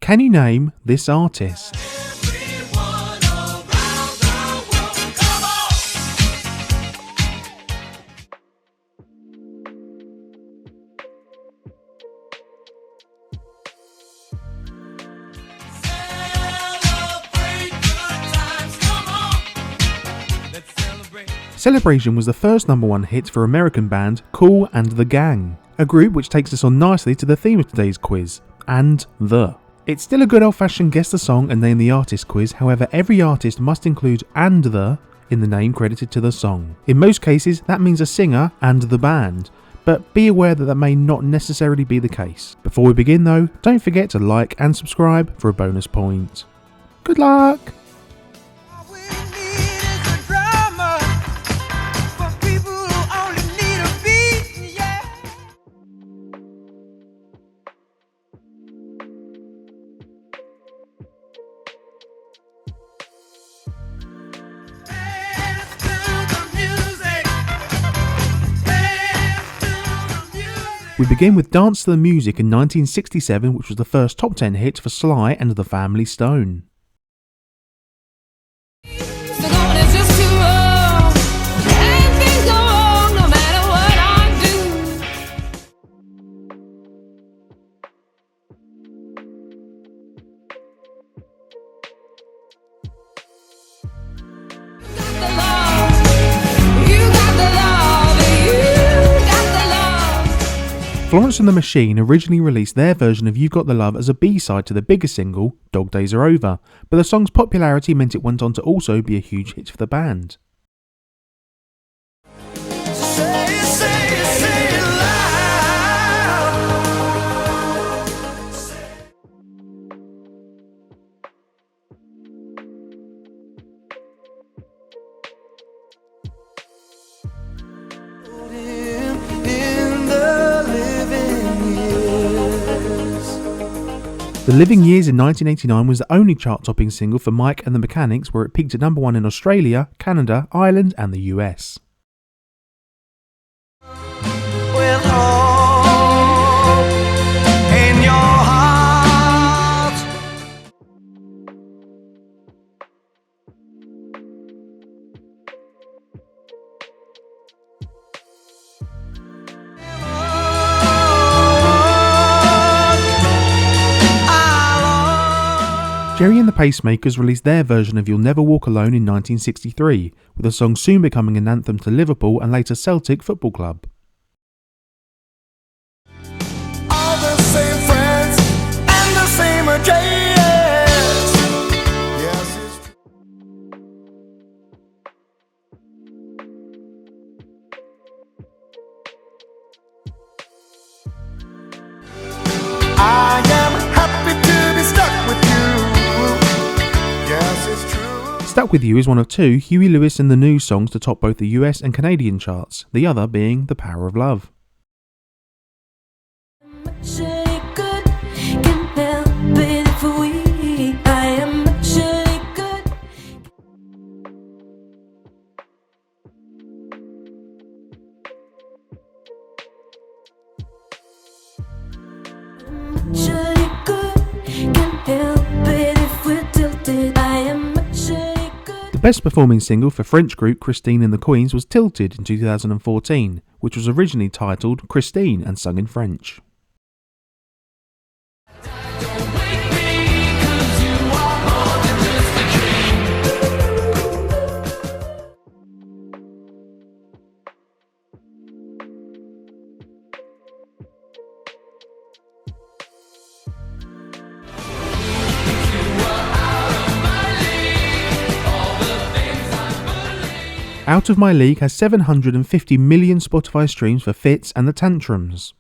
Can you name this artist? Celebration was the first #1 hit for American band Kool and the Gang, a group which takes us on nicely to the theme of today's quiz, and the. It's still a good old-fashioned guess the song and name the artist quiz, however every artist must include and the in the name credited to the song. In most cases that means a singer and the band, but be aware that may not necessarily be the case. Before we begin though, don't forget to like and subscribe for a bonus point. Good luck! We begin with Dance to the Music in 1967, which was the first top 10 hit for Sly and the Family Stone. Florence and the Machine originally released their version of You've Got the Love as a B-side to the bigger single, Dog Days Are Over, but the song's popularity meant it went on to also be a huge hit for the band. The Living Years in 1989 was the only chart-topping single for Mike and the Mechanics, where it peaked at #1 in Australia, Canada, Ireland and the US. Jerry and the Pacemakers released their version of You'll Never Walk Alone in 1963, with the song soon becoming an anthem to Liverpool and later Celtic Football Club. All the same friends and the same occasions. Yes, it's true. I am happy to be stuck with you. Yes, it's true. Stuck With You is one of two Huey Lewis and the News songs to top both the US and Canadian charts, the other being The Power of Love. The best performing single for French group Christine and the Queens was Tilted in 2014, which was originally titled Christine and sung in French. Out of My League has 750 million Spotify streams for Fits and the Tantrums.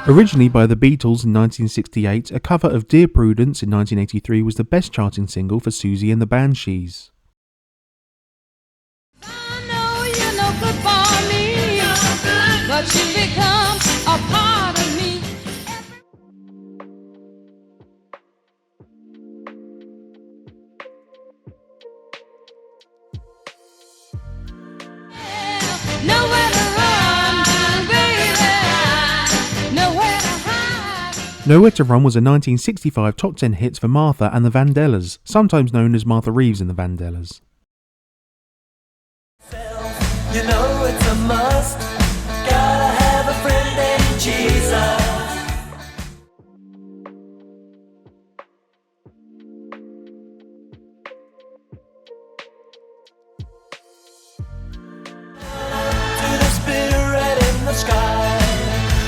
Originally by the Beatles in 1968, a cover of Dear Prudence in 1983 was the best charting single for Susie and the Banshees. I know 'cause you become a part of me. Nowhere to run, baby. Nowhere to hide. Nowhere to Run was a 1965 top 10 hit for Martha and the Vandellas, sometimes known as Martha Reeves and the Vandellas. You know it's a must. Gotta have a friend named Jesus. To the spirit in the sky.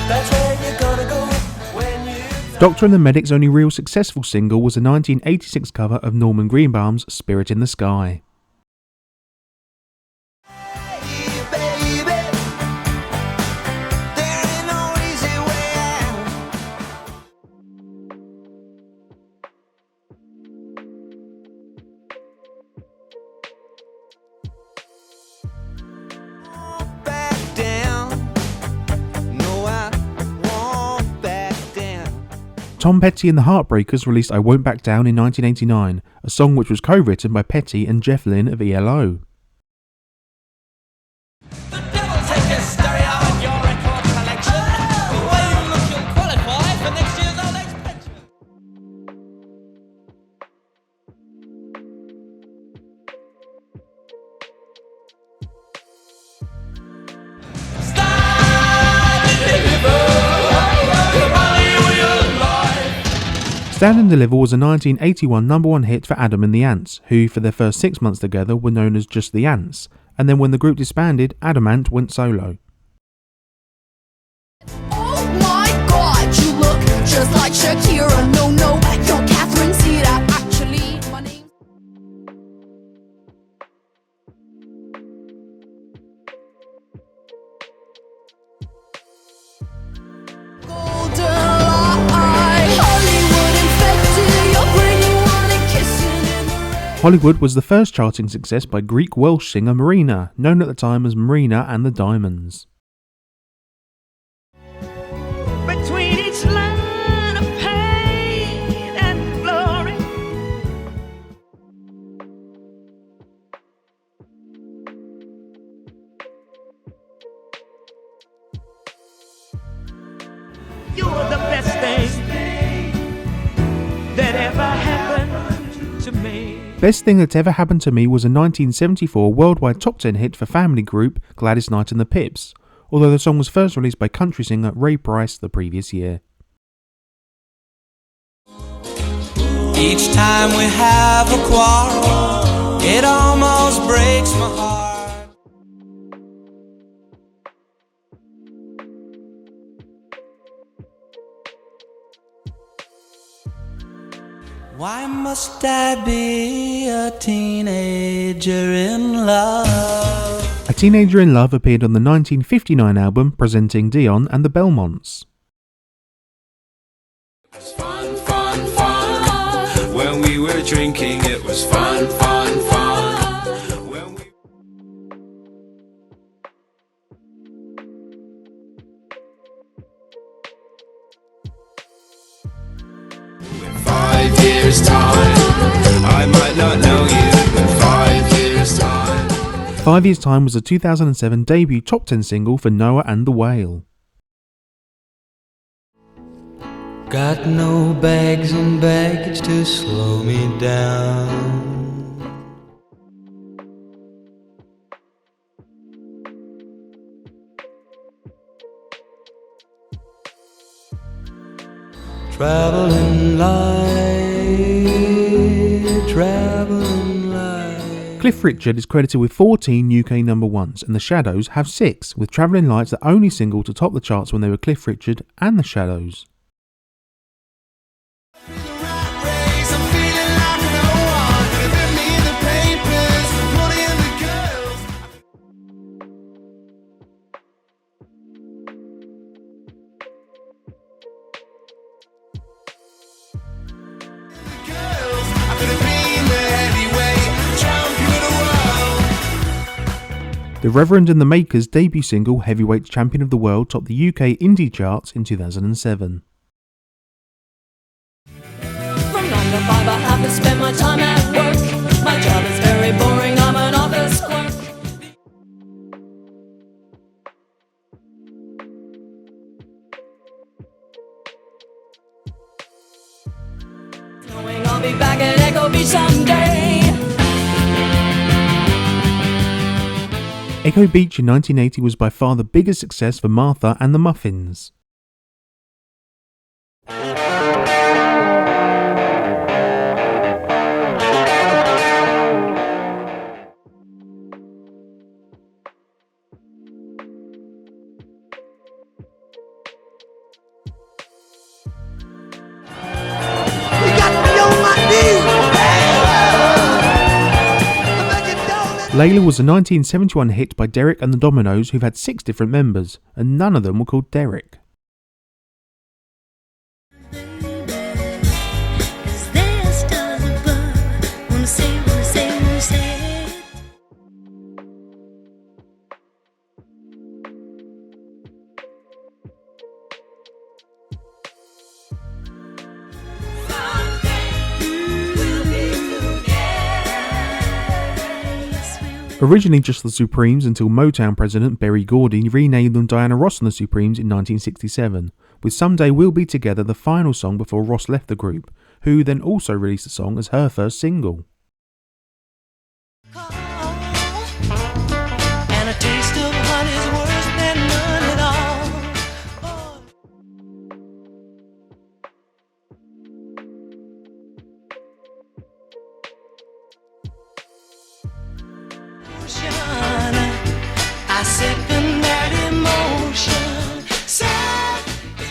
That's where you're gonna go when you. Doctor and the Medic's only real successful single was a 1986 cover of Norman Greenbaum's Spirit in the Sky. Tom Petty and the Heartbreakers released I Won't Back Down in 1989, a song which was co-written by Petty and Jeff Lynne of ELO. The devil take your stereo and your record collection. The way you look, you'll qualify for next year's old age pension. Stand and Deliver was a 1981 number one hit for Adam and the Ants, who for their first 6 months together were known as just the Ants, and then when the group disbanded, Adam Ant went solo. Oh my God, you look just like Shakira. No, you're Catherine Zeta. Actually, my name's Hollywood was the first charting success by Greek Welsh singer Marina, known at the time as Marina and the Diamonds. Between each line of pain and glory. You're the best thing that ever happened to me. Best Thing That Ever Happened to Me was a 1974 worldwide top 10 hit for family group Gladys Knight and the Pips, although the song was first released by country singer Ray Price the previous year. Each time we have a quarrel, it almost breaks my heart. Why must I be a teenager in love? A Teenager in Love appeared on the 1959 album Presenting Dion and the Belmonts. It was fun, fun, fun. When we were drinking, it was fun, fun, fun. When we... 5 years time, I might not know you. In 5 years time. 5 Years Time was a 2007 debut top 10 single for Noah and the Whale. Got no bags and baggage to slow me down. Traveling light, traveling light. Cliff Richard is credited with 14 UK number ones, and The Shadows have 6, with Travelling Lights the only single to top the charts when they were Cliff Richard and The Shadows. The Reverend and the Makers' debut single Heavyweight Champion of the World topped the UK indie charts in 2007. From 9 to 5 I have to spend my time at work. My job is very boring, I'm an office clerk. Knowing I'll be back at Echo Beach someday. Echo Beach in 1980 was by far the biggest success for Martha and the Muffins. Layla was a 1971 hit by Derek and the Dominoes, who've had 6 different members, and none of them were called Derek. Originally just the Supremes until Motown president Berry Gordy renamed them Diana Ross and the Supremes in 1967, with Someday We'll Be Together the final song before Ross left the group, who then also released the song as her first single. And a taste of honey's worse than none at all.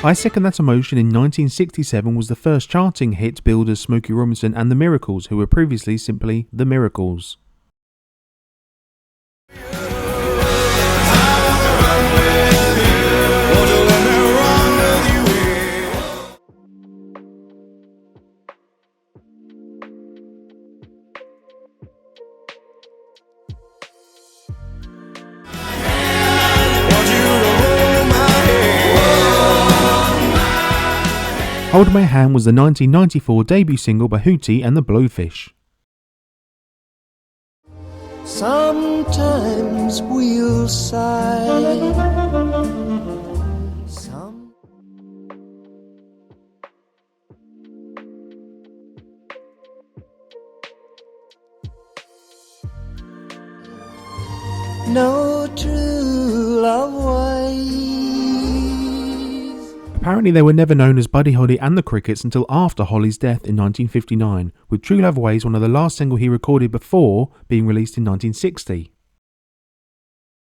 I Second That Emotion in 1967 was the first charting hit billed as Smokey Robinson and the Miracles, who were previously simply The Miracles. Hold My Hand was the 1994 debut single by Hootie and the Blowfish. Sometimes we'll sigh. No true love wise. Apparently they were never known as Buddy Holly and the Crickets until after Holly's death in 1959, with True Love Ways one of the last singles he recorded before being released in 1960.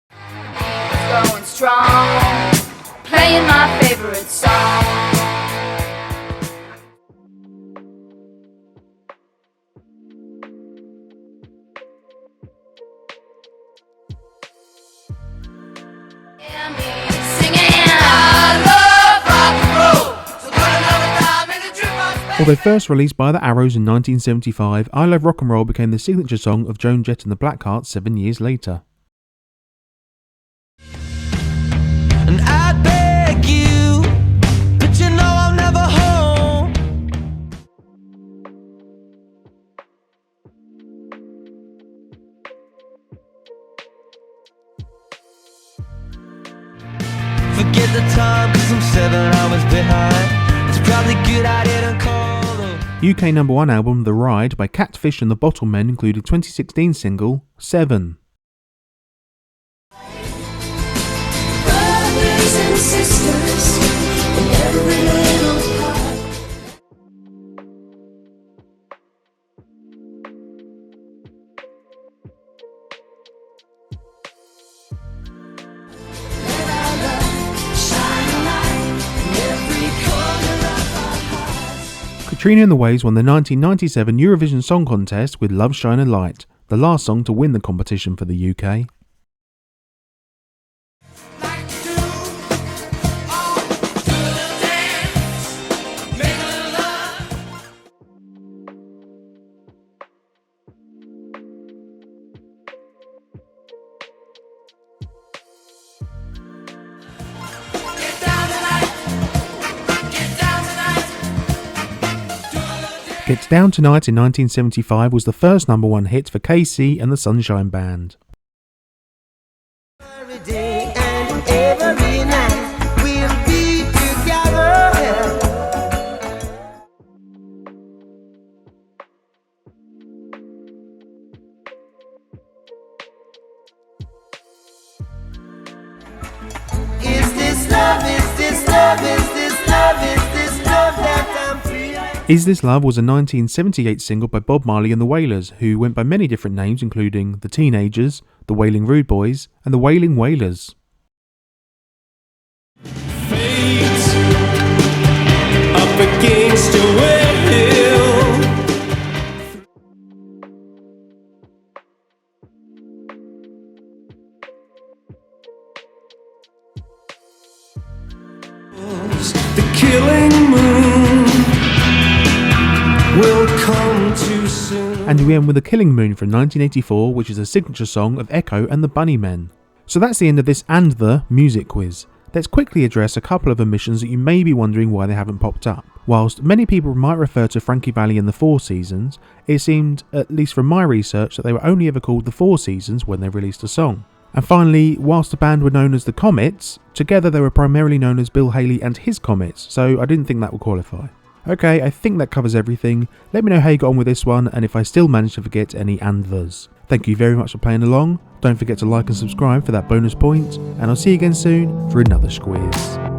Going strong, playing my favorite song. Although first released by the Arrows in 1975, I Love Rock and Roll became the signature song of Joan Jett and the Blackhearts 7 years later. And I beg you, but you know I'm never home. Forget the time, 'cause I'm 7 hours behind. It's probably good I didn't call. UK number 1 album The Ride by Catfish and the Bottlemen included 2016 single 7. Brothers and sisters in every little part. Let our love shine a light in every corner of our hearts. Katrina and the Waves won the 1997 Eurovision Song Contest with Love Shine a Light, the last song to win the competition for the UK. Get Down Tonight in 1975 was the first number one hit for KC and the Sunshine Band. Every day and every night we'll be together. Is this love? Is this love? Is this love? Is this love that I'm feeling? Is This Love was a 1978 single by Bob Marley and the Wailers, who went by many different names including The Teenagers, The Wailing Rude Boys, and The Wailing Wailers. Fate up against your will. The killing moon will come too soon. And we end with The Killing Moon from 1984, which is a signature song of Echo and the Bunnymen. So that's the end of this and the music quiz. Let's quickly address a couple of omissions that you may be wondering why they haven't popped up. Whilst many people might refer to Frankie Valli and the Four Seasons, it seemed, at least from my research, that they were only ever called the Four Seasons when they released a song. And finally, whilst the band were known as the Comets, together they were primarily known as Bill Haley and his Comets, so I didn't think that would qualify. Okay, I think that covers everything. Let me know how you got on with this one and if I still managed to forget any and thus. Thank you very much for playing along. Don't forget to like and subscribe for that bonus point, and I'll see you again soon for another squiz.